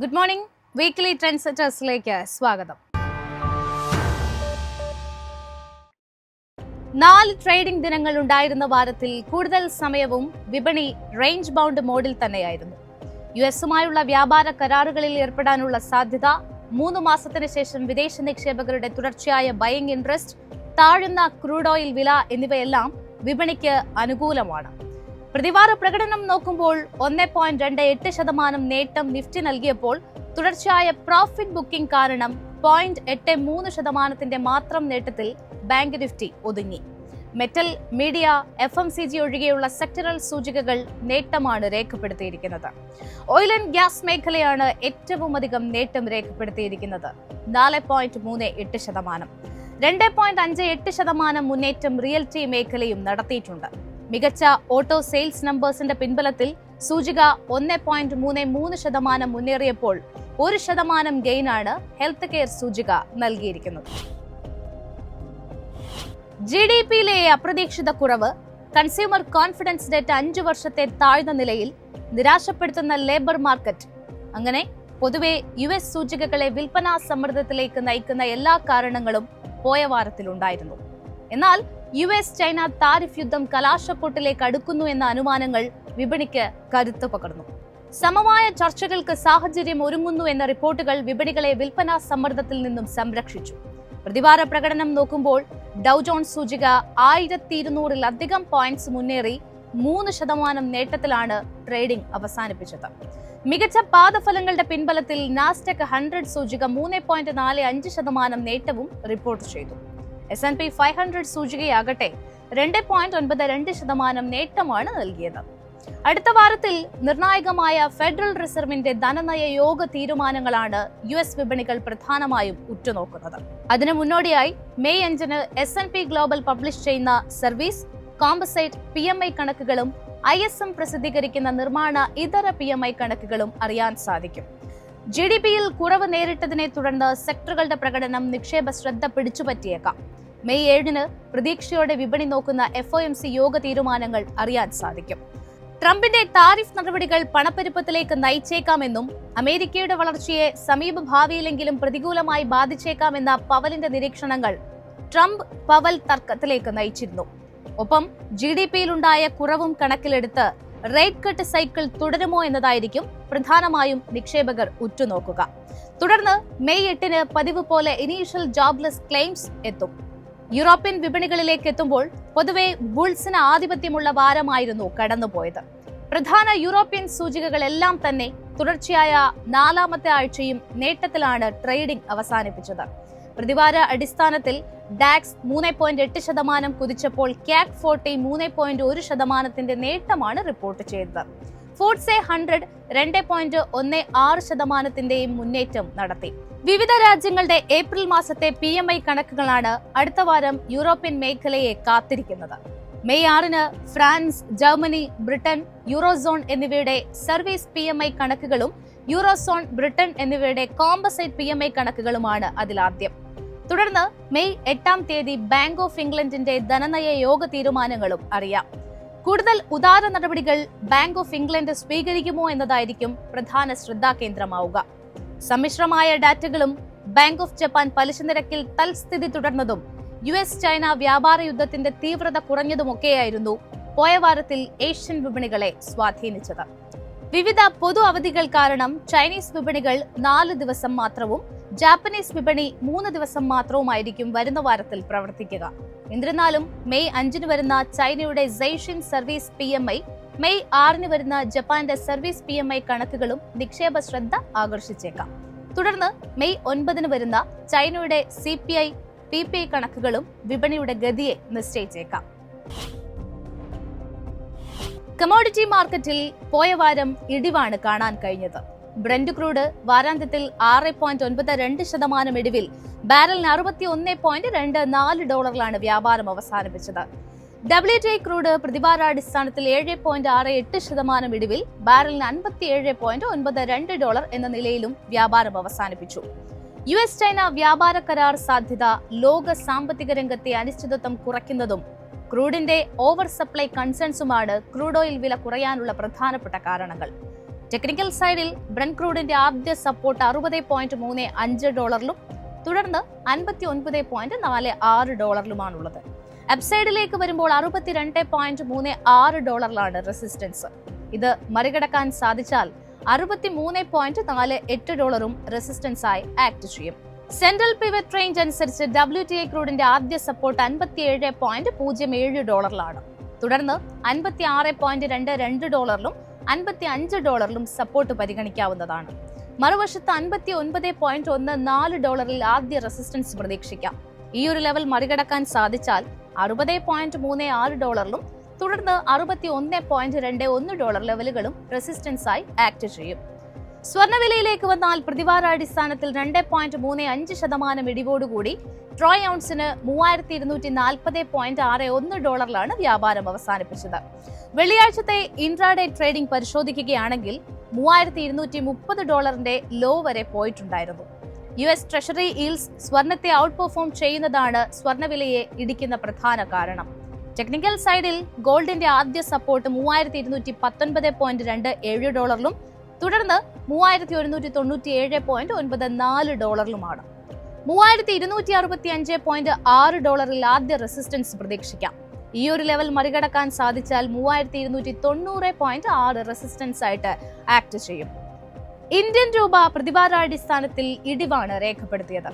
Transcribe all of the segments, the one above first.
Good morning. Weekly trend സെറ്റേഴ്സിലേക്ക് സ്വാഗതം. 4 trading ദിനങ്ങൾ ഉണ്ടായിരുന്ന വാരത്തിൽ കൂടുതൽ സമയവും വിപണി റേഞ്ച് ബൗണ്ട് മോഡിൽ തന്നെയായിരുന്നു. യുഎസുമായുള്ള വ്യാപാര കരാറുകളിൽ ഏർപ്പെടാനുള്ള സാധ്യത, 3 മാസത്തിന് ശേഷം വിദേശ നിക്ഷേപകരുടെ തുടർച്ചയായ ബയിങ് ഇൻട്രസ്റ്റ്, താഴുന്ന ക്രൂഡ് ഓയിൽ വില എന്നിവയെല്ലാം വിപണിക്ക് അനുകൂലമാണ്. പ്രതിവാര പ്രകടനം നോക്കുമ്പോൾ 1.28% നേട്ടം നിഫ്റ്റി നൽകിയപ്പോൾ തുടർച്ചയായ പ്രോഫിറ്റ് ബുക്കിംഗ് കാരണം 0.83% മാത്രം നേട്ടത്തിൽ ബാങ്ക് നിഫ്റ്റി ഒതുങ്ങി. മെറ്റൽ, മീഡിയ, FMCG ഒഴികെയുള്ള സെക്ടറൽ സൂചികകൾ നേട്ടമാണ് രേഖപ്പെടുത്തിയിരിക്കുന്നത്. ഓയിൽ ആൻഡ് ഗ്യാസ് മേഖലയാണ് ഏറ്റവും അധികം നേട്ടം രേഖപ്പെടുത്തിയിരിക്കുന്നത്, 4.38%. 2.58% മുന്നേറ്റം റിയൽറ്റി മേഖലയും നടത്തിയിട്ടുണ്ട്. മികച്ച ഓട്ടോ സെയിൽസ് നമ്പേഴ്സിന്റെ പിൻബലത്തിൽ സൂചിക 1.33% മുന്നേറിയപ്പോൾ 1% ഗെയിനാണ് ഹെൽത്ത് കെയർ സൂചിക നൽകിയിരിക്കുന്നത്. GDP-യിലെ അപ്രതീക്ഷിത കുറവ്, കൺസ്യൂമർ കോൺഫിഡൻസ് ഡേറ്റ 5 വർഷത്തെ താഴ്ന്ന നിലയിൽ, നിരാശപ്പെടുത്തുന്ന ലേബർ മാർക്കറ്റ്, അങ്ങനെ പൊതുവെ US സൂചികകളെ വിൽപ്പനാ സമ്മർദ്ദത്തിലേക്ക് നയിക്കുന്ന എല്ലാ കാരണങ്ങളും പോയ വാരത്തിലുണ്ടായിരുന്നു. എന്നാൽ US-ചൈന താരിഫ് യുദ്ധം കലാശക്കൊട്ടിലേക്ക് അടുക്കുന്നു എന്ന അനുമാനങ്ങൾ വിപണിക്ക് കരുത്ത് പകർന്നു. സമമായ ചർച്ചകൾക്ക് സാഹചര്യം ഒരുങ്ങുന്നു എന്ന റിപ്പോർട്ടുകൾ വിപണികളെ വിൽപ്പനാ സമ്മർദ്ദത്തിൽ നിന്നും സംരക്ഷിച്ചു. പ്രതിവാര പ്രകടനം നോക്കുമ്പോൾ ഡൗ ജോൺസ് സൂചിക 1200-ലധികം പോയിന്റ്സ് മുന്നേറി 3% നേട്ടത്തിലാണ് ട്രേഡിംഗ് അവസാനിപ്പിച്ചത്. മികച്ച പാദഫലങ്ങളുടെ പിൻബലത്തിൽ നാസ്ഡാക്ക് 100 സൂചിക 3.45% നേട്ടവും റിപ്പോർട്ട് ചെയ്തു. S&P 500 സൂചികയാകട്ടെ 2.92% നേട്ടമാണ് നൽകിയത്. അടുത്ത വാരത്തിൽ നിർണായകമായ ഫെഡറൽ റിസർവിന്റെ ധനനയ യോഗ തീരുമാനങ്ങളാണ് US വിപണികൾ പ്രധാനമായും ഉറ്റുനോക്കുന്നത്. അതിനു മുന്നോടിയായി മെയ് 5-ന് S&P ഗ്ലോബൽ പബ്ലിഷ് ചെയ്യുന്ന സർവീസ്, കോമ്പസൈറ്റ് PMI കണക്കുകളും ISM പ്രസിദ്ധീകരിക്കുന്ന നിർമ്മാണ ഇതര PMI കണക്കുകളും അറിയാൻ സാധിക്കും. GDP-യിൽ കുറവ് നേരിട്ടതിനെ തുടർന്ന് സെക്ടറുകളുടെ പ്രകടനം നിക്ഷേപ ശ്രദ്ധ പിടിച്ചുപറ്റിയേക്കാം. മെയ് 7-ന് പ്രതീക്ഷയോടെ വിപണി നോക്കുന്ന FOMC യോഗ തീരുമാനങ്ങൾ അറിയാൻ സാധിക്കും. ട്രംപിന്റെ താരിഫ് നടപടികൾ പണപ്പെരുപ്പത്തിലേക്ക് നയിച്ചേക്കാമെന്നും അമേരിക്കയുടെ വളർച്ചയെ സമീപ ഭാവിയിലെങ്കിലും പ്രതികൂലമായി ബാധിച്ചേക്കാമെന്ന പവലിന്റെ നിരീക്ഷണങ്ങൾ ട്രംപ് പവൽ തർക്കത്തിലേക്ക് നയിച്ചിരുന്നു. ഒപ്പം GDP-യിലുണ്ടായ കുറവും കണക്കിലെടുത്ത് റേറ്റ് കട്ട് സൈക്കിൾ തുടരുമോ എന്നതായിരിക്കും പ്രധാനമായും നിക്ഷേപകർ ഉറ്റുനോക്കുക. തുടർന്ന് മെയ് 8-ന് പതിവ് പോലെ ഇനീഷ്യൽ ജോബ്ലെസ് ക്ലെയിംസ് എത്തും. യൂറോപ്യൻ വിപണികളിലേക്ക് എത്തുമ്പോൾ പൊതുവെ ബുൾസിന് ആധിപത്യമുള്ള വാരമായിരുന്നു കടന്നുപോയത്. പ്രധാന യൂറോപ്യൻ സൂചികകളെല്ലാം തന്നെ തുടർച്ചയായ 4ാമത്തെ ആഴ്ചയും നേട്ടത്തിലാണ് ട്രേഡിംഗ് അവസാനിപ്പിച്ചത്. പ്രതിവാര അടിസ്ഥാനത്തിൽ ഡാക്സ് 3.8% കുതിച്ചപ്പോൾ CAC 40 3.1% നേട്ടമാണ് റിപ്പോർട്ട് ചെയ്തത്. FTSE 100 2.16% മുന്നേറ്റം നടത്തി. വിവിധ രാജ്യങ്ങളുടെ ഏപ്രിൽ മാസത്തെ PMI കണക്കുകളാണ് അടുത്ത വാരം യൂറോപ്യൻ മേഖലയെ കാത്തിരിക്കുന്നത്. മെയ് 6-ന് ഫ്രാൻസ്, ജർമ്മനി, ബ്രിട്ടൻ, യൂറോസോൺ എന്നിവയുടെ സർവീസ് PMI കണക്കുകളും യൂറോസോൺ, ബ്രിട്ടൻ എന്നിവയുടെ കോമ്പസൈറ്റ് PMI കണക്കുകളുമാണ് അതിലാദ്യം. തുടർന്ന് മെയ് 8-ാം തീയതി ബാങ്ക് ഓഫ് ഇംഗ്ലണ്ടിന്റെ ധനനയ യോഗ തീരുമാനങ്ങളും അറിയാം. കൂടുതൽ ഉദാര നടപടികൾ ബാങ്ക് ഓഫ് ഇംഗ്ലണ്ട് സ്വീകരിക്കുമോ എന്നതായിരിക്കും പ്രധാന ശ്രദ്ധാകേന്ദ്രമാവുക. സമ്മിശ്രമായ ഡാറ്റകളും ബാങ്ക് ഓഫ് ജപ്പാൻ പലിശ നിരക്കിൽ തൽസ്ഥിതി തുടർന്നതും US-ചൈന വ്യാപാര യുദ്ധത്തിന്റെ തീവ്രത കുറഞ്ഞതുമൊക്കെയായിരുന്നു പോയ വാരത്തിൽ ഏഷ്യൻ വിപണികളെ സ്വാധീനിച്ചത്. വിവിധ പൊതു അവധികൾ കാരണം ചൈനീസ് വിപണികൾ 4 ദിവസം മാത്രവും ജാപ്പനീസ് വിപണി 3 ദിവസം മാത്രവുമായിരിക്കും വരുന്ന വാരത്തിൽ പ്രവർത്തിക്കുക. എന്നിരുന്നാലും മെയ് 5-ന് വരുന്ന ചൈനയുടെ സെയ്ഷിൻ സർവീസ് PMI, മെയ് 6-ന് വരുന്ന ജപ്പാന്റെ സർവീസ് PMI കണക്കുകളും നിക്ഷേപ ശ്രദ്ധ ആകർഷിച്ചേക്കാം. തുടർന്ന് മെയ് 9-ന് വരുന്ന ചൈനയുടെ CPI, PPI കണക്കുകളും വിപണിയുടെ ഗതിയെ നിശ്ചയിച്ചേക്കാം. കമോഡിറ്റി മാർക്കറ്റിൽ പോയ വാരം ഇടിവാണ് കാണാൻ കഴിഞ്ഞത്. ബ്രന്റ് ക്രൂഡ് വാരാന്ത്യത്തിൽ 6.92% ഇടിവിൽ ബാരലിന് $61.24 വ്യാപാരം അവസാനിപ്പിച്ചത്. WTI ക്രൂഡ് പ്രതിവാരാടിസ്ഥാനത്തിൽ 7.68% ഇടിവിൽ ബാരലിന് $57.92 എന്ന നിലയിലും വ്യാപാരം അവസാനിപ്പിച്ചു. US-ചൈന വ്യാപാര കരാർ സാധ്യത, ലോക സാമ്പത്തിക രംഗത്തെ അനിശ്ചിതത്വം കുറയ്ക്കുന്നതും ക്രൂഡിന്റെ ഓവർ സപ്ലൈ കൺസേൺസുമാണ് ക്രൂഡ് ഓയിൽ വില കുറയാനുള്ള പ്രധാനപ്പെട്ട കാരണങ്ങൾ. ടെക്നിക്കൽ സൈഡിൽ ബ്രന്റ് ക്രൂഡിന്റെ ആദ്യ സപ്പോർട്ട് $60.35 തുടർന്ന് $59.46 അപ്സൈഡിലേക്ക് വരുമ്പോൾ $62.36 റെസിസ്റ്റൻസ്. ഇത് മറികടക്കാൻ സാധിച്ചാൽ $63.48 റെസിസ്റ്റൻസ് ആയി ആക്ട് ചെയ്യും. സെൻട്രൽ പിവറ്റ് റേഞ്ച് അനുസരിച്ച് WTI ക്രൂഡിന്റെ ആദ്യ സപ്പോർട്ട് $57.07 തുടർന്ന് $56.22 $55 സപ്പോർട്ട് പരിഗണിക്കാവുന്നതാണ്. മറുവശത്ത് $59.14 ആദ്യ റെസിസ്റ്റൻസ് പ്രതീക്ഷിക്കാം. ഈ ഒരു ലെവൽ മറികടക്കാൻ സാധിച്ചാൽ $60.36 തുടർന്ന് $61.21 ലെവലുകളും റെസിസ്റ്റൻസ് ആയി ആക്ട് ചെയ്യും. സ്വർണ്ണവിലയിലേക്ക് വന്നാൽ പ്രതിവാരാടിസ്ഥാനത്തിൽ 2.35% ഇടിവോടുകൂടി ട്രോയ് ഔൺസിന് $3240.61 വ്യാപാരം അവസാനിപ്പിച്ചത്. വെള്ളിയാഴ്ചത്തെ ഇൻട്രാഡേ ട്രേഡിംഗ് പരിശോധിക്കുകയാണെങ്കിൽ $3230 ലോ വരെ പോയിട്ടുണ്ടായിരുന്നു. US ട്രഷറി ഈൽഡ്സ് സ്വർണത്തെ ഔട്ട് പെർഫോം ചെയ്യുന്നതാണ് സ്വർണ്ണവിലയെ ഇടിക്കുന്ന പ്രധാന കാരണം. ടെക്നിക്കൽ സൈഡിൽ ഗോൾഡിന്റെ ആദ്യ സപ്പോർട്ട് $3219.27 തുടർന്ന് $3197.94 $3265.6 ആദ്യ റെസിസ്റ്റൻസ് പ്രതീക്ഷിക്കാം. ഈ ഒരു ലെവൽ മറികടക്കാൻ സാധിച്ചാൽ $3290.6 റെസിസ്റ്റൻസ് ആയിട്ട് ആക്ട് ചെയ്യും. ഇന്ത്യൻ രൂപ പ്രതിവാരാടിസ്ഥാനത്തിൽ ഇടിവാണ് രേഖപ്പെടുത്തിയത്.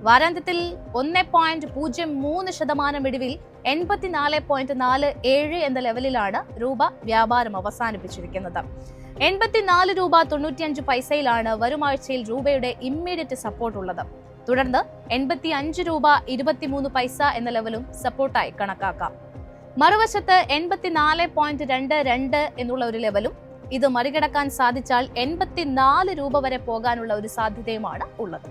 വാരാന്ത്യത്തിൽ 1.03% ഇടിവിൽ 84.47 എന്ന ലെവലിലാണ് രൂപ വ്യാപാരം അവസാനിപ്പിച്ചിരിക്കുന്നത്. 84.95 രൂപ വരും ആഴ്ചയിൽ രൂപയുടെ ഇമ്മീഡിയറ്റ് സപ്പോർട്ട് ഉള്ളത്. തുടർന്ന് 85.23 രൂപ എന്ന ലെവലും സപ്പോർട്ടായി കണക്കാക്കാം. മറുവശത്ത് 84.22 എന്നുള്ള ഒരു ലെവലും ഇത് മറികടക്കാൻ സാധിച്ചാൽ 84 രൂപ വരെ പോകാനുള്ള ഒരു സാധ്യതയുമാണ് ഉള്ളത്.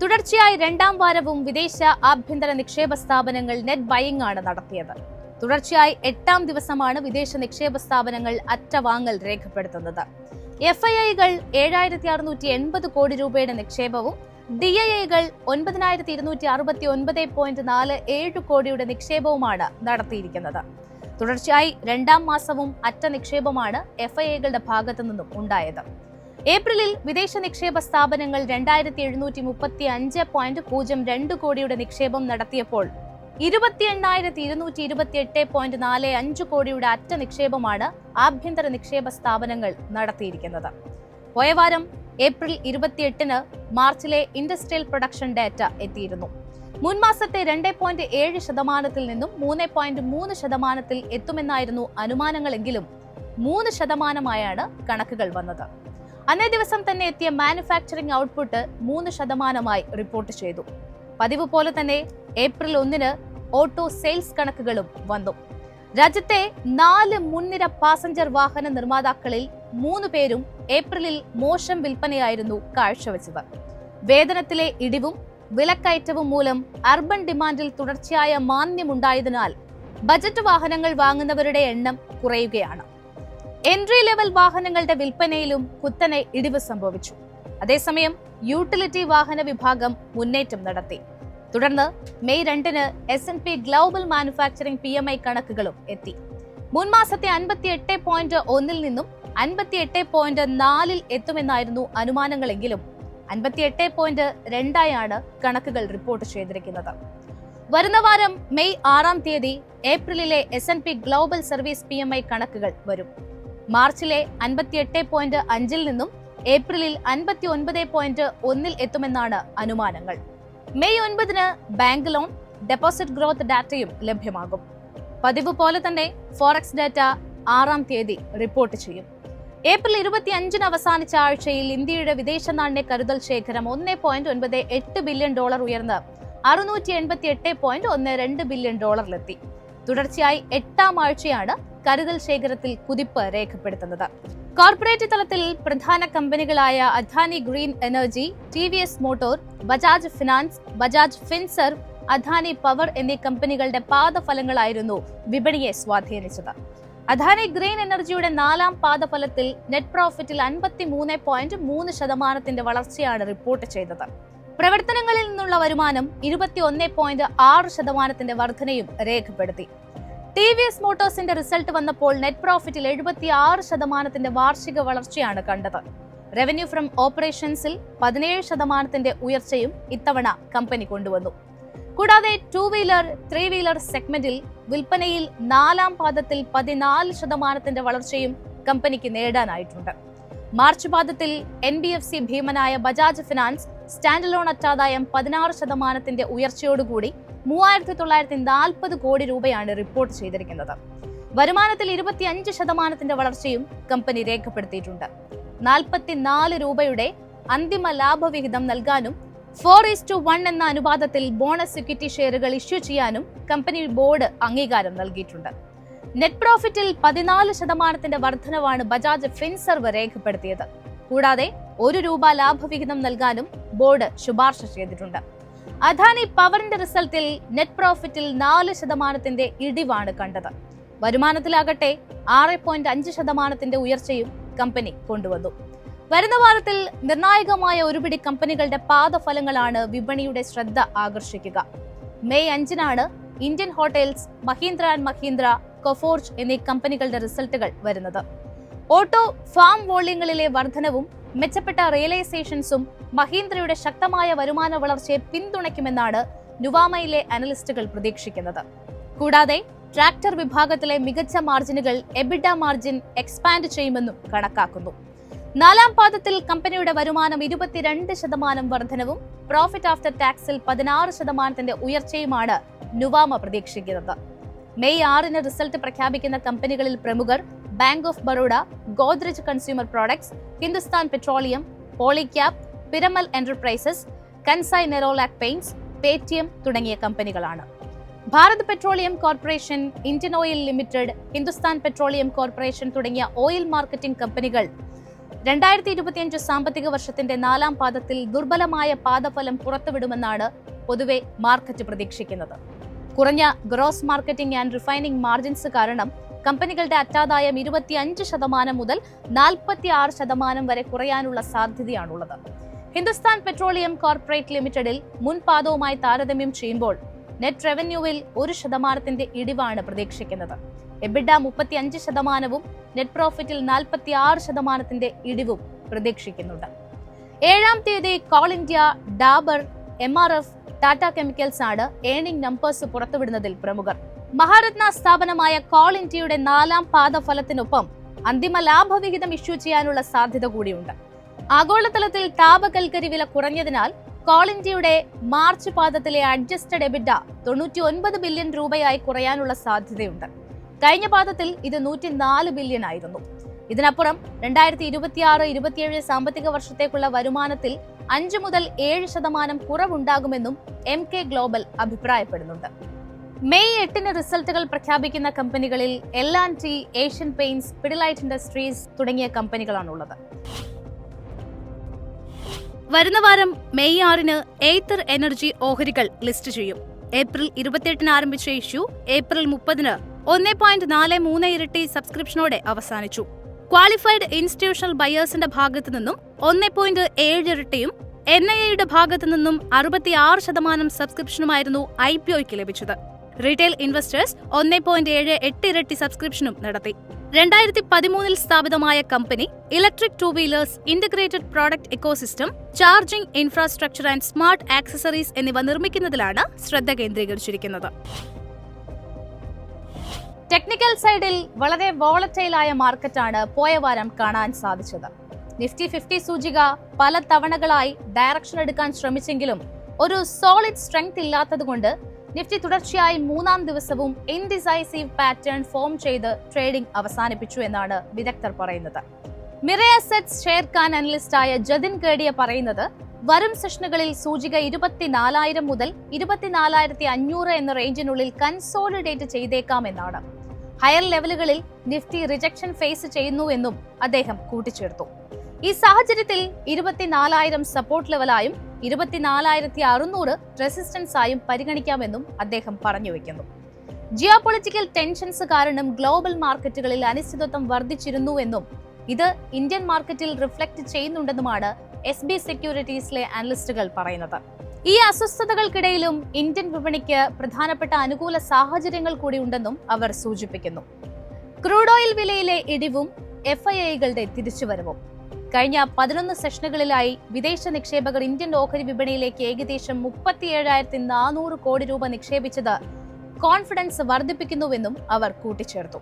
തുടർച്ചയായി രണ്ടാം വാരവും വിദേശ ആഭ്യന്തര നിക്ഷേപ സ്ഥാപനങ്ങൾ നെറ്റ് ബൈയിങ് ആണ് നടത്തിയത്. തുടർച്ചയായി 8ാം ദിവസമാണ് വിദേശ നിക്ഷേപ സ്ഥാപനങ്ങൾ അറ്റവാങ്ങൽ രേഖപ്പെടുത്തുന്നത്. FIIകൾ 7680 കോടി രൂപയുടെ നിക്ഷേപവും DIIകൾ 9269.47 കോടിയുടെ നിക്ഷേപവുമാണ് നടത്തിയിരിക്കുന്നത്. തുടർച്ചയായി രണ്ടാം മാസവും അറ്റ നിക്ഷേപമാണ് FIIകളുടെ ഭാഗത്തു നിന്നും ഉണ്ടായത്. ഏപ്രിലിൽ വിദേശ നിക്ഷേപ സ്ഥാപനങ്ങൾ 2735.02 കോടിയുടെ നിക്ഷേപം നടത്തിയപ്പോൾ 28,228.45 കോടിയുടെ അറ്റ നിക്ഷേപമാണ് ആഭ്യന്തര നിക്ഷേപ സ്ഥാപനങ്ങൾ നടത്തിയിരിക്കുന്നത്. പോയ വാരം ഏപ്രിൽ 28 മാർച്ചിലെ ഇൻഡസ്ട്രിയൽ പ്രൊഡക്ഷൻ ഡാറ്റ എത്തിയിരുന്നു. മുൻമാസത്തെ 2.7% നിന്നും 3.3% എത്തുമെന്നായിരുന്നു അനുമാനങ്ങളെങ്കിലും 3% കണക്കുകൾ വന്നത്. അന്നേ ദിവസം തന്നെ എത്തിയ മാനുഫാക്ചറിംഗ് ഔട്ട്പുട്ട് 3% റിപ്പോർട്ട് ചെയ്തു. പതിവ് പോലെ തന്നെ ഏപ്രിൽ 1 ഓട്ടോ സെയിൽസ് കണക്കുകളും വന്നു. രാജ്യത്തെ 4 മുൻനിര പാസഞ്ചർ വാഹന നിർമ്മാതാക്കളിൽ 3 പേരും ഏപ്രിലിൽ മോശം വിൽപ്പനയായിരുന്നു കാഴ്ചവെച്ചത്. വേതനത്തിലെ ഇടിവും വിലക്കയറ്റവും മൂലം അർബൻ ഡിമാൻഡിൽ തുടർച്ചയായ മാന്ദ്യമുണ്ടായതിനാൽ ബജറ്റ് വാഹനങ്ങൾ വാങ്ങുന്നവരുടെ എണ്ണം കുറയുകയാണ്. എൻട്രി ലെവൽ വാഹനങ്ങളുടെ വിൽപ്പനയിലും കുത്തനെ ഇടിവ് സംഭവിച്ചു. അതേസമയം യൂട്ടിലിറ്റി വാഹന വിഭാഗം മുന്നേറ്റം നടത്തി. തുടർന്ന് May 2 S&P global manufacturing PMI കണക്കുകളും എത്തി. മുൻമാസത്തെ 58.1 നിന്നും 58.4 എത്തുമെന്നായിരുന്നു അനുമാനങ്ങളെങ്കിലും 58.2 കണക്കുകൾ റിപ്പോർട്ട് ചെയ്തിരിക്കുന്നത്. വരുന്ന വാരം May 6 ഏപ്രിലിലെ S&P global service PMI കണക്കുകൾ വരും. മാർച്ചിലെ 58.5 നിന്നും ഏപ്രിലിൽ 59.1 എത്തുമെന്നാണ് അനുമാനങ്ങൾ. May 9 bank loan deposit growth ഡാറ്റയും ലഭ്യമാകും. പതിവ് പോലെ തന്നെ ഫോറക്സ് ഡാറ്റ 6 റിപ്പോർട്ട് ചെയ്യും. ഏപ്രിൽ 25 അവസാനിച്ച ആഴ്ചയിൽ ഇന്ത്യയുടെ വിദേശ നാണ്യ കരുതൽ ശേഖരം $1.98 ബില്യൺ ഉയർന്ന് $688.12 ബില്യൺ തുടർച്ചയായി 8ാം ആഴ്ചയാണ് കരുതൽ ശേഖരത്തിൽ കുതിപ്പ് രേഖപ്പെടുത്തുന്നത്. കോർപ്പറേറ്റ് തലത്തിൽ പ്രധാന കമ്പനികളായ Adani Green Energy, TVS Motor, Bajaj Finance, Bajaj Finserv, Adani Power എന്നീ കമ്പനികളുടെ പാദഫലങ്ങളായിരുന്നു വിപണിയെ സ്വാധീനിച്ചത്. അദാനി ഗ്രീൻ എനർജിയുടെ 4ാം പാദഫലത്തിൽ നെറ്റ് പ്രോഫിറ്റിൽ 53.3% വളർച്ചയാണ് റിപ്പോർട്ട് ചെയ്തത്. പ്രവർത്തനങ്ങളിൽ നിന്നുള്ള വരുമാനം 21.6% വർധനയും രേഖപ്പെടുത്തി. TVS മോട്ടോഴ്സിന്റെ റിസൾട്ട് വന്നപ്പോൾ നെറ്റ് പ്രോഫിറ്റിൽ 76% വാർഷിക വളർച്ചയാണ് കണ്ടത്. റവന്യൂ ഫ്രം ഓപ്പറേഷൻസിൽ 17% ഉയർച്ചയും ഇത്തവണ കമ്പനി കൊണ്ടുവന്നു. കൂടാതെ 2 വീലർ 3 വീലർ സെഗ്മെന്റിൽ വിൽപ്പനയിൽ 4ാം പാദത്തിൽ 14% വളർച്ചയും കമ്പനിക്ക് നേടാനായിട്ടുണ്ട്. മാർച്ച് പാദത്തിൽ NBFC ഭീമനായ ബജാജ് ഫിനാൻസ് സ്റ്റാൻഡലോൺ അറ്റാദായം 16% ഉയർച്ചയോടുകൂടി 3,940 കോടി രൂപയാണ് റിപ്പോർട്ട് ചെയ്തിരിക്കുന്നത്. വരുമാനത്തിൽ 25% വളർച്ചയും കമ്പനി രേഖപ്പെടുത്തിയിട്ടുണ്ട്. 44 രൂപയുടെ അന്തിമ ലാഭവിഹിതം നൽകാനും 4:1 എന്ന അനുപാതത്തിൽ ബോണസ് ഇക്വിറ്റി ഷെയറുകൾ ഇഷ്യൂ ചെയ്യാനും കമ്പനി ബോർഡ് അംഗീകാരം നൽകിയിട്ടുണ്ട്. നെറ്റ് പ്രോഫിറ്റിൽ 14% വർധനവാണ് ബജാജ് ഫിൻസർവ് രേഖപ്പെടുത്തിയത്. കൂടാതെ 1 രൂപ ലാഭവിഹിതം നൽകാനും ബോർഡ് ശുപാർശ ചെയ്തിട്ടുണ്ട്. അദാനി പവറിന്റെ റിസൾട്ടിൽ നെറ്റ് പ്രോഫിറ്റിൽ 4% ഇടിവാണ് കണ്ടത്. വരുമാനത്തിലാകട്ടെ 6.5% ഉയർച്ചയും കമ്പനി കൊണ്ടുവന്നു. വരുന്ന വാരത്തിൽ നിർണായകമായ ഒരുപിടി കമ്പനികളുടെ പാദഫലങ്ങളാണ് വിപണിയുടെ ശ്രദ്ധ ആകർഷിക്കുക. മെയ് 5-നാണ് Indian Hotels, Mahindra and Mahindra, Coforge എന്നീ കമ്പനികളുടെ റിസൾട്ടുകൾ വരുന്നത്. ഓട്ടോ ഫാം വോള്യങ്ങളിലെ വർധനവും മെച്ചപ്പെട്ട റിയലൈസേഷൻസും മഹീന്ദ്രയുടെ ശക്തമായ വരുമാന വളർച്ചയെ പിന്തുണയ്ക്കുമെന്നാണ് നുവാമയിലെ അനലിസ്റ്റുകൾ പ്രതീക്ഷിക്കുന്നത്. കൂടാതെ ട്രാക്ടർ വിഭാഗത്തിലെ മികച്ച മാർജിനുകൾ എബിഡ മാർജിൻ എക്സ്പാൻഡ് ചെയ്യുമെന്നും കണക്കാക്കുന്നു. 4ാം പാദത്തിൽ കമ്പനിയുടെ വരുമാനം 22% വർധനവും പ്രോഫിറ്റ് ആഫ്റ്റർ ടാക്സിൽ 16% ഉയർച്ചയുമാണ് നുവാമ പ്രതീക്ഷിക്കുന്നത്. മെയ് 6-ന് റിസൾട്ട് പ്രഖ്യാപിക്കുന്ന കമ്പനികളിൽ പ്രമുഖർ Bank of Baroda, Godrej Consumer Products, Hindustan Petroleum, Polycab, Piramal Enterprises, Kansai Nerolac Paints, Paytm തുടങ്ങിയ കമ്പനികളാണ്. Bharat Petroleum Corporation, Indian Oil Limited, Hindustan Petroleum Corporation തുടങ്ങിയ ഓയിൽ മാർക്കറ്റിംഗ് കമ്പനികൾ 2025 സാമ്പത്തിക വർഷത്തിന്റെ 4ാം പാദത്തിൽ ദുർബലമായ പാദഫലം പുറത്തുവിടുമെന്നാണ് പൊതുവെ മാർക്കറ്റ് പ്രതീക്ഷിക്കുന്നത്. കുറഞ്ഞ gross marketing and refining margins കാരണം കമ്പനികളുടെ അറ്റാദായം 25% മുതൽ 46% വരെ കുറയാനുള്ള സാധ്യതയാണുള്ളത്. ഹിന്ദുസ്ഥാൻ പെട്രോളിയം കോർപ്പറേറ്റ് ലിമിറ്റഡിൽ മുൻ പാദവുമായി താരതമ്യം ചെയ്യുമ്പോൾ നെറ്റ് റവന്യൂവിൽ 1% ഇടിവാണ് പ്രതീക്ഷിക്കുന്നത്. എബിഡ 35%വും നെറ്റ് പ്രോഫിറ്റിൽ 46% ഇടിവും പ്രതീക്ഷിക്കുന്നുണ്ട്. 7-ാം തീയതി call India, Dabur, MRF, Tata chemicals ആണ് ഏർണിംഗ് നമ്പേഴ്സ് പുറത്തുവിടുന്നതിൽ പ്രമുഖർ. മഹാരത്ന സ്ഥാപനമായ കോൾ ഇന്ത്യയുടെ 4ാം പാദഫലത്തിനൊപ്പം അന്തിമ ലാഭവിഹിതം ഇഷ്യൂ ചെയ്യാനുള്ള സാധ്യത കൂടിയുണ്ട്. ആഗോളതലത്തിൽ താപകൽക്കരി വില കുറഞ്ഞതിനാൽ കോൾ ഇന്ത്യയുടെ മാർച്ച് പാദത്തിലെ അഡ്ജസ്റ്റഡ് എബിഡ 99 ബില്യൺ രൂപയായി കുറയാനുള്ള സാധ്യതയുണ്ട്. കഴിഞ്ഞ പാദത്തിൽ ഇത് 104 ബില്യൺ ആയിരുന്നു. ഇതിനപ്പുറം 2026-27 സാമ്പത്തിക വർഷത്തേക്കുള്ള വരുമാനത്തിൽ 5 മുതൽ 7% കുറവുണ്ടാകുമെന്നും MK ഗ്ലോബൽ അഭിപ്രായപ്പെടുന്നുണ്ട്. മെയ് 8-ന് റിസൾട്ടുകൾ പ്രഖ്യാപിക്കുന്ന കമ്പനികളിൽ L&T, Asian paints, Pidilite industries തുടങ്ങിയ കമ്പനികളാണുള്ളത്. വരുന്ന വാരം മെയ് 6-ന് എയ്ത്തർ എനർജി ഓഹരികൾ ലിസ്റ്റ് ചെയ്യും. ഏപ്രിൽ 28-ന് ആരംഭിച്ച ഇഷ്യൂ ഏപ്രിൽ 30-ന് 1.43 ഇരട്ടി സബ്സ്ക്രിപ്ഷനോടെ അവസാനിച്ചു. ക്വാളിഫൈഡ് ഇൻസ്റ്റിറ്റ്യൂഷണൽ ബയേഴ്സിന്റെ ഭാഗത്തു നിന്നും 1.7 ഇരട്ടിയും NIA-യുടെ ഭാഗത്തു നിന്നും 66% സബ്സ്ക്രിപ്ഷനുമായിരുന്നു IPOയ്ക്ക് ലഭിച്ചത്. റീറ്റെയിൽ ഇൻവെസ്റ്റേഴ്സ് 1.78 ഇരട്ടി സബ്സ്ക്രിപ്ഷനും നടത്തി. 2013-ൽ സ്ഥാപിതമായ company electric 2 wheelers, integrated product ecosystem, charging infrastructure and smart accessories എന്നിവ നിർമ്മിക്കുന്നതിലാണ് ശ്രദ്ധ കേന്ദ്രീകരിച്ചിരിക്കുന്നത്. ടെക്നിക്കൽ സൈഡിൽ വളരെ വോളറ്റൈലായ മാർക്കറ്റാണ് പോയ വാരം കാണാൻ സാധിച്ചത്. നിഫ്റ്റി 50 സൂചിക പല തവണകളായി ഡയറക്ഷൻ എടുക്കാൻ ശ്രമിച്ചെങ്കിലും ഒരു സോളിഡ് സ്ട്രെങ്ത് ഇല്ലാത്തതുകൊണ്ട് നിഫ്റ്റി തുടർച്ചയായി 3-ാം ദിവസവും ഇൻഡിസൈസീവ് പാറ്റേൺ ഫോം ചെയ്ത് ട്രേഡിംഗ് അവസാനിപ്പിച്ചു എന്നാണ് വിദഗ്ധർ പറയുന്നത്. മിറേ അസെറ്റ്സ് ഷെയർഖാൻ അനലിസ്റ്റായ ജതിൻ കേഡിയ പറയുന്നത് വരും സെഷനുകളിൽ സൂചിക 24,000 മുതൽ 24,500 എന്ന റേഞ്ചിനുള്ളിൽ കൺസോളിഡേറ്റ് ചെയ്തേക്കാമെന്നാണ്. ഹയർ ലെവലുകളിൽ നിഫ്റ്റി റിജക്ഷൻ ഫേസ് ചെയ്യുന്നുവെന്നും അദ്ദേഹം കൂട്ടിച്ചേർത്തു. ഈ സാഹചര്യത്തിൽ 24,000 സപ്പോർട്ട് ലെവലായും 24,600 റെസിസ്റ്റൻസ് ആയും പരിഗണിക്കാമെന്നും അദ്ദേഹം പറഞ്ഞുവെക്കുന്നു. ജിയോപൊളിറ്റിക്കൽ ടെൻഷൻസ് കാരണം ഗ്ലോബൽ മാർക്കറ്റുകളിൽ അനിശ്ചിതത്വം വർദ്ധിച്ചിരുന്നുവെന്നും ഇത് ഇന്ത്യൻ മാർക്കറ്റിൽ റിഫ്ലക്ട് ചെയ്യുന്നുണ്ടെന്നുമാണ് SB സെക്യൂരിറ്റീസിലെ അനലിസ്റ്റുകൾ പറയുന്നത്. ഈ അസ്വസ്ഥതകൾക്കിടയിലും ഇന്ത്യൻ വിപണിക്ക് പ്രധാനപ്പെട്ട അനുകൂല സാഹചര്യങ്ങൾ കൂടി ഉണ്ടെന്നും അവർ സൂചിപ്പിക്കുന്നു. ക്രൂഡ് ഓയിൽ വിലയിലെ ഇടിവും FIIകളുടെ തിരിച്ചുവരവും. കഴിഞ്ഞ 11 സെഷനുകളിലായി വിദേശ നിക്ഷേപകർ ഇന്ത്യൻ ഓഹരി വിപണിയിലേക്ക് ഏകദേശം 37,400 കോടി രൂപ നിക്ഷേപിച്ചത് കോൺഫിഡൻസ് വർദ്ധിപ്പിക്കുന്നുവെന്നും അവർ കൂട്ടിച്ചേർത്തു.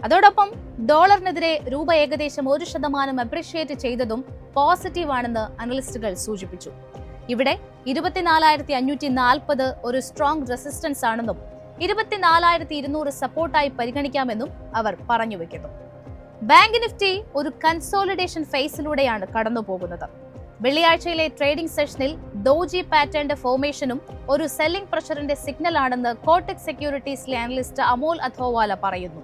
അതോടൊപ്പം ഡോളറിനെതിരെ രൂപ ഏകദേശം 1% അപ്രീഷിയേറ്റ് ചെയ്തതും പോസിറ്റീവാണെന്ന് അനലിസ്റ്റുകൾ സൂചിപ്പിച്ചു. ഇവിടെ 24,540 ഒരു സ്ട്രോങ് റെസിസ്റ്റൻസ് ആണെന്നും 24,200 സപ്പോർട്ടായി പരിഗണിക്കാമെന്നും അവർ പറഞ്ഞുവെക്കുന്നു. ബാങ്ക് നിഫ്റ്റി ഒരു കൺസോളിഡേഷൻ ഫേസിലൂടെയാണ് കടന്നുപോകുന്നത്. വെള്ളിയാഴ്ചയിലെ ട്രേഡിംഗ് സെഷനിൽ ഡോജി പാറ്റേണിന്റെ ഫോർമേഷനും ഒരു സെല്ലിംഗ് പ്രഷറിന്റെ സിഗ്നൽ ആണെന്ന് കോട്ടക് സെക്യൂരിറ്റീസിലെ അനലിസ്റ്റ് അമോൽ അഥോവാല പറയുന്നു.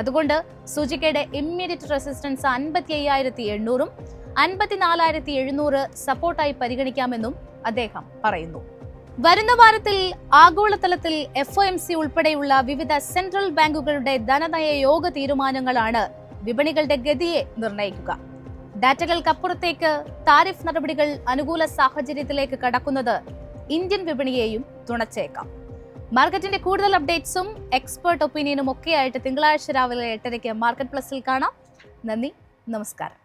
അതുകൊണ്ട് സൂചികയുടെ ഇമ്മീഡിയറ്റ് റെസിസ്റ്റൻസ് 55,800 54,700 സപ്പോർട്ടായി പരിഗണിക്കാമെന്നും അദ്ദേഹം പറയുന്നു. വരുന്ന വാരത്തിൽ ആഗോളതലത്തിൽ FOMC ഉൾപ്പെടെയുള്ള വിവിധ സെൻട്രൽ ബാങ്കുകളുടെ ധനനയ യോഗ തീരുമാനങ്ങളാണ് വിപണികളുടെ ഗതിയെ നിർണ്ണയിക്കുക. ഡാറ്റകൾക്കപ്പുറത്തേക്ക് താരിഫ് നടപടികൾ അനുകൂല സാഹചര്യത്തിലേക്ക് കടക്കുന്നത് ഇന്ത്യൻ വിപണിയെയും തുണച്ചേക്കാം. മാർക്കറ്റിന്റെ കൂടുതൽ അപ്ഡേറ്റ്സും എക്സ്പേർട്ട് ഒപ്പീനിയനും ഒക്കെയായിട്ട് തിങ്കളാഴ്ച രാവിലെ 8:30 മാർക്കറ്റ് പ്ലസിൽ കാണാം. നന്ദി, നമസ്കാരം.